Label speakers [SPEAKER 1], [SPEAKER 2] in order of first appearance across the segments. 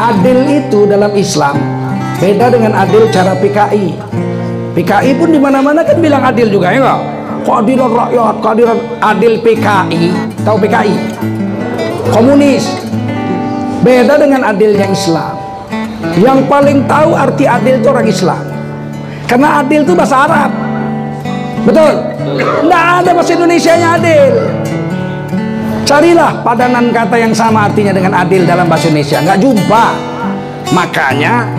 [SPEAKER 1] Adil itu dalam Islam beda dengan adil cara PKI. PKI pun dimana-mana kan bilang adil juga, ya enggak? Keadilan rakyat, keadilan. Adil PKI, tahu PKI? Komunis. Beda dengan adilnya Islam. Yang paling tahu arti adil itu orang Islam. Karena adil itu bahasa Arab. Betul? Nggak ada bahasa Indonesianya adil. Carilah padanan kata yang sama artinya dengan adil dalam bahasa Indonesia. Nggak jumpa. Makanya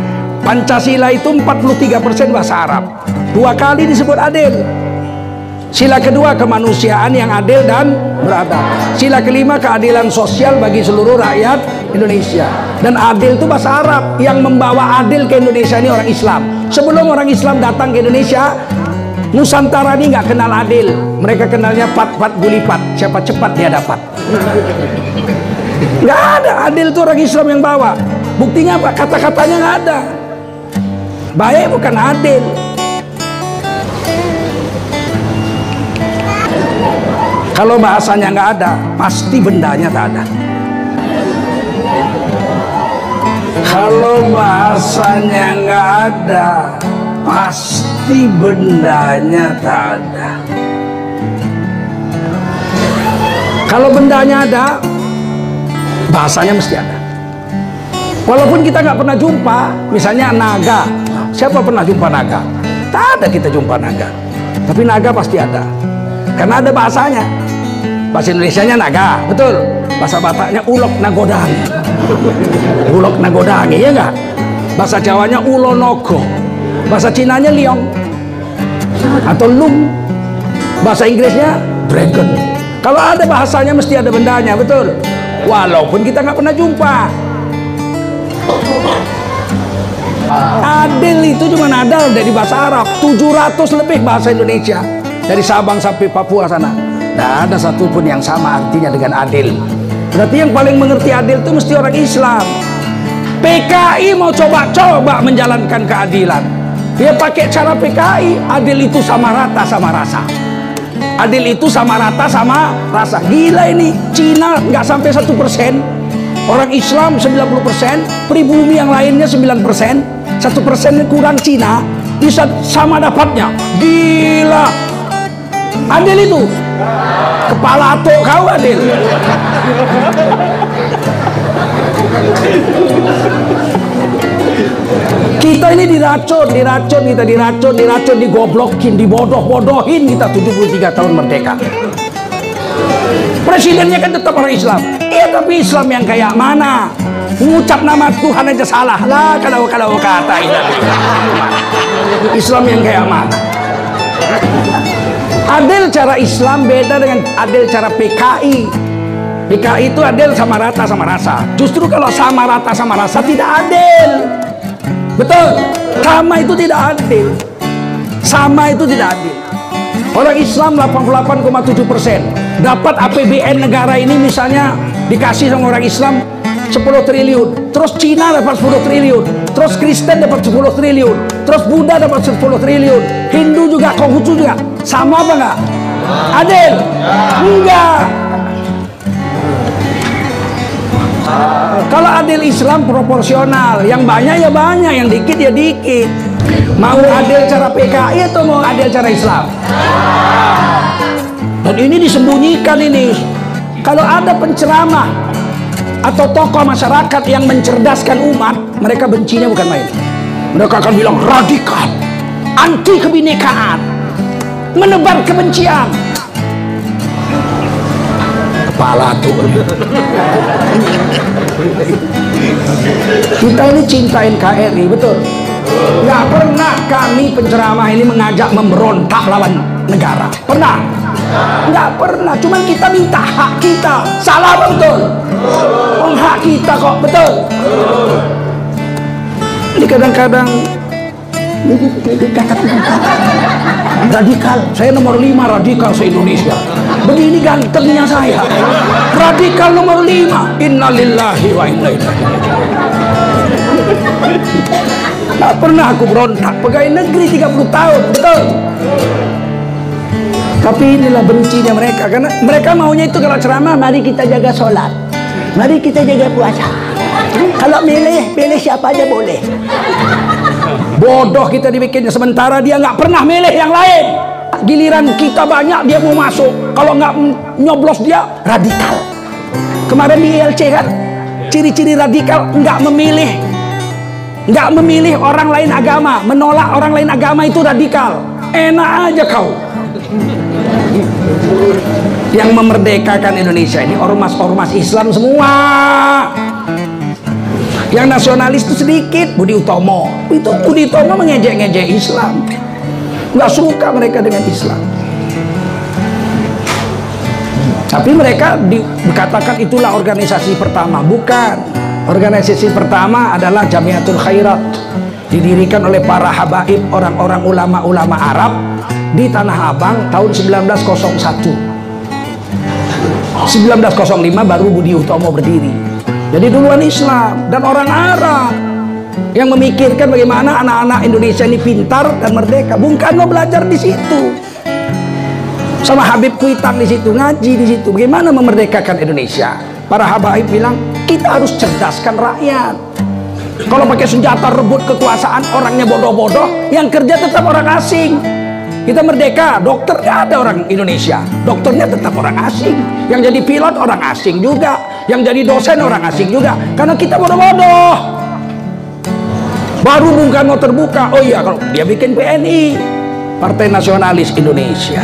[SPEAKER 1] Pancasila itu 43% bahasa Arab. 2 kali disebut adil. Sila kedua kemanusiaan yang adil dan beradab. Sila kelima keadilan sosial bagi seluruh rakyat Indonesia. Dan adil itu bahasa Arab. Yang membawa adil ke Indonesia ini orang Islam. Sebelum orang Islam datang ke Indonesia, Nusantara ini nggak kenal adil. Mereka kenalnya pat-pat gulipat. Siapa cepat dia dapat. Nggak ada. Adil itu orang Islam yang bawa. Buktinya apa? Kata-katanya nggak ada. Baik bukan adil. Kalau bahasanya nggak ada, pasti bendanya tak ada. Kalau bahasanya nggak ada, pasti bendanya tak ada. Kalau bendanya ada, bahasanya mesti ada. Walaupun kita nggak pernah jumpa, misalnya naga. Siapa pernah jumpa naga? Tak ada kita jumpa naga. Tapi naga pasti ada. Karena ada bahasanya. Bahasa Indonesianya naga, betul. Bahasa Bataknya ulok nagodangi. Ulok nagodangi, ya enggak? Bahasa Jawanya ulonogo. Bahasa Cinanya liong atau lung. Bahasa Inggrisnya dragon. Kalau ada bahasanya mesti ada bendanya, betul. Walaupun kita nggak pernah jumpa. Adil itu cuma ada dari bahasa Arab. 700 lebih bahasa Indonesia. Dari Sabang sampai Papua sana. Tidak ada satupun yang sama artinya dengan adil. Berarti yang paling mengerti adil itu mesti orang Islam. PKI mau coba-coba menjalankan keadilan. Dia pakai cara PKI. Adil itu sama rata sama rasa. Adil itu sama rata sama rasa. Gila ini. Cina nggak sampai 1%. Orang Islam 90%. Pribumi yang lainnya 9%. 1% kurang Cina. Bisa sama dapatnya. Gila. Adil itu. Kepala atuk kau adil. Kita ini diracun, kita diracun, digoblokin, dibodoh-bodohin kita 73 tahun merdeka. Presidennya kan tetap orang Islam. Iya, tapi Islam yang kayak mana? Mengucap nama Tuhan aja salah lah kalau kata Islam yang kayak mana? Adil cara Islam beda dengan adil cara PKI. PKI itu adil sama rata sama rasa. Justru kalau sama rata sama rasa tidak adil. Betul? Sama itu tidak adil. Sama itu tidak adil. Orang Islam 88,7% dapat APBN negara ini misalnya dikasih sama orang Islam 10 triliun. Terus Cina dapat 10 triliun. Terus Kristen dapat 10 triliun. Terus Buddha dapat 10 triliun. Hindu juga, Konghucu juga. Sama apa enggak? Adil? Enggak. Kalau adil Islam proporsional. Yang banyak ya banyak, yang dikit ya dikit. Mau adil cara PKI atau mau adil cara Islam? Dan ini disembunyikan ini. Kalau ada penceramah atau tokoh masyarakat yang mencerdaskan umat, mereka bencinya bukan main. Mereka akan bilang radikal, anti kebinekaan, menebar kebencian. Kepala tuh. Kita ini cinta NKRI, betul. Nggak pernah kami penceramah ini mengajak memberontak lawan negara. Pernah? Nggak pernah. Cuman kita minta hak kita. Salah apa betul? Hak kita kok, betul. Ini kadang-kadang radikal. Saya nomor 5 radikal se-Indonesia. Begini gantengnya saya. Radikal nomor 5. Innalillahi wa inna ilaihi raji'un. Tak pernah aku berontak. Pegawai negeri 30 tahun, betul. Tapi inilah bencinya mereka. Karena mereka maunya itu kalau ceramah, mari kita jaga sholat, mari kita jaga puasa, Kalau milih siapa aja boleh. Bodoh kita dibikinnya, sementara dia nggak pernah milih yang lain. Giliran kita banyak dia mau masuk, kalau nggak nyoblos dia radikal. Kemarin di ILC kan, ciri-ciri radikal nggak memilih orang lain agama, menolak orang lain agama itu radikal. Enak aja kau. Yang memerdekakan Indonesia ini ormas-ormas Islam semua. Yang nasionalis itu sedikit, Budi Utomo. Itu Budi Utomo mengejek-ngejek Islam. Nggak suka mereka dengan Islam. Tapi mereka dikatakan itulah organisasi pertama. Bukan. Organisasi pertama adalah Jamiatul Khairat, didirikan oleh para habaib, orang-orang ulama-ulama Arab di Tanah Abang tahun 1901. 1905 baru Budi Utomo berdiri. Jadi duluan Islam dan orang Arab yang memikirkan bagaimana anak-anak Indonesia ini pintar dan merdeka. Bung Karno belajar di situ, sama Habib Kuitang di situ, ngaji di situ. Bagaimana memerdekakan Indonesia? Para habaib bilang kita harus cerdaskan rakyat. Kalau pakai senjata rebut kekuasaan, orangnya bodoh-bodoh, yang kerja tetap orang asing. Kita merdeka, dokter nggak ada orang Indonesia, dokternya tetap orang asing. Yang jadi pilot orang asing juga, yang jadi dosen orang asing juga, karena kita bodoh-bodoh. Baru Bung Karno terbuka, oh iya kalau dia bikin PNI, Partai Nasionalis Indonesia.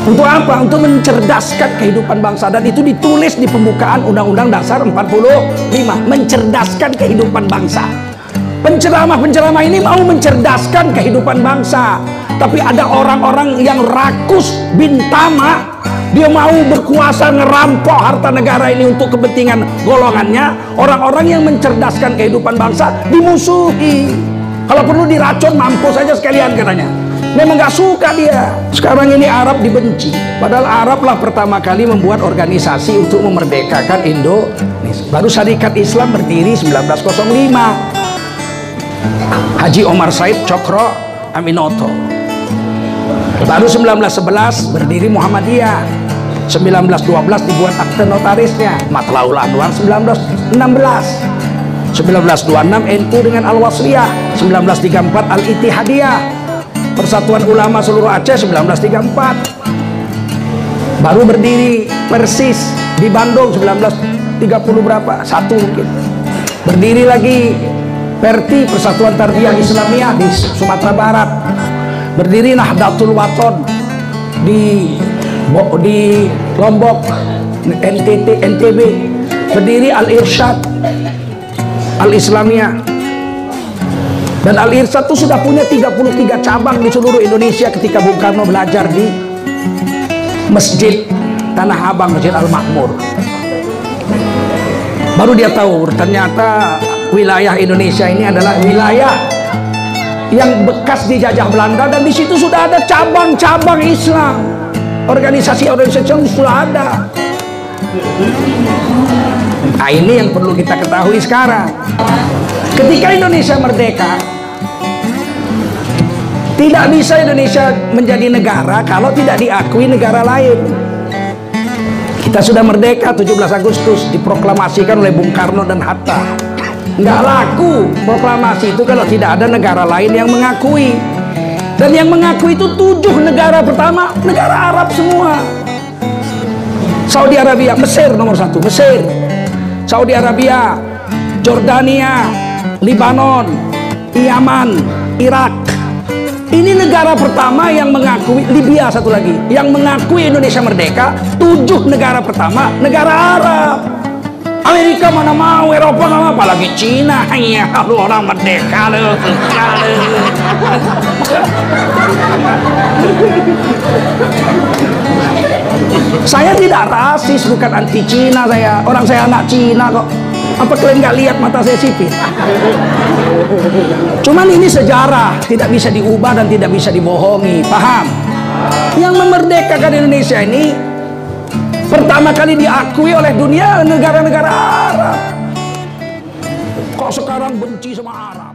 [SPEAKER 1] Untuk apa? Untuk mencerdaskan kehidupan bangsa, dan itu ditulis di pembukaan Undang-Undang Dasar 45, mencerdaskan kehidupan bangsa. Penceramah-penceramah ini mau mencerdaskan kehidupan bangsa, tapi ada orang-orang yang rakus bintama, dia mau berkuasa ngerampok harta negara ini untuk kepentingan golongannya. Orang-orang yang mencerdaskan kehidupan bangsa dimusuhi. Kalau perlu diracun, mampus saja sekalian katanya. Memang gak suka dia. Sekarang ini Arab dibenci, padahal Arab lah pertama kali membuat organisasi untuk memerdekakan Indonesia. Baru Syarikat Islam berdiri 1905. Haji Omar Said Cokro Aminoto. Baru 1911 berdiri Muhammadiyah. 1912 dibuat akte notarisnya. Matlaul Anwar 1916. 1926 NU dengan Al-Wasliyah. 1934 Al-Ittihadiyah. Persatuan Ulama Seluruh Aceh 1934. Baru berdiri Persis di Bandung 1930 berapa? Satu mungkin. Berdiri lagi Perti, Persatuan Tarbiyah Islamiyah di Sumatera Barat. Berdiri Nahdlatul Wathon di Lombok, NTB. Berdiri Al-Irsyad Al-Islamiyah. Dan Al-Irsyad itu sudah punya 33 cabang di seluruh Indonesia ketika Bung Karno belajar di Masjid Tanah Abang, Masjid Al-Makmur. Baru dia tahu ternyata wilayah Indonesia ini adalah wilayah yang bekas dijajah Belanda, dan di situ sudah ada cabang-cabang Islam, organisasi-organisasi Islam sudah ada. Nah, ini yang perlu kita ketahui sekarang. Ketika Indonesia merdeka, tidak bisa Indonesia menjadi negara kalau tidak diakui negara lain. Kita sudah merdeka 17 Agustus diproklamasikan oleh Bung Karno dan Hatta. Nggak laku proklamasi itu kalau tidak ada negara lain yang mengakui. Dan yang mengakui itu 7 negara. Pertama, negara Arab semua. Saudi Arabia, Mesir nomor 1, Mesir, Saudi Arabia, Jordania, Libanon, Yaman, Irak. Ini negara pertama yang mengakui. Libya satu lagi yang mengakui Indonesia merdeka. 7 negara pertama negara Arab. Amerika mana mau, Eropa nggak mau, apalagi Cina. Ya, lu orang merdeka lu. Saya tidak rasis, bukan anti Cina saya. Orang saya anak Cina kok. Apa kalian nggak lihat mata saya sipit? Cuman ini sejarah, tidak bisa diubah dan tidak bisa dibohongi. Paham? Yang memerdekakan Indonesia ini pertama kali diakui oleh dunia negara-negara Arab. Kok sekarang benci sama Arab?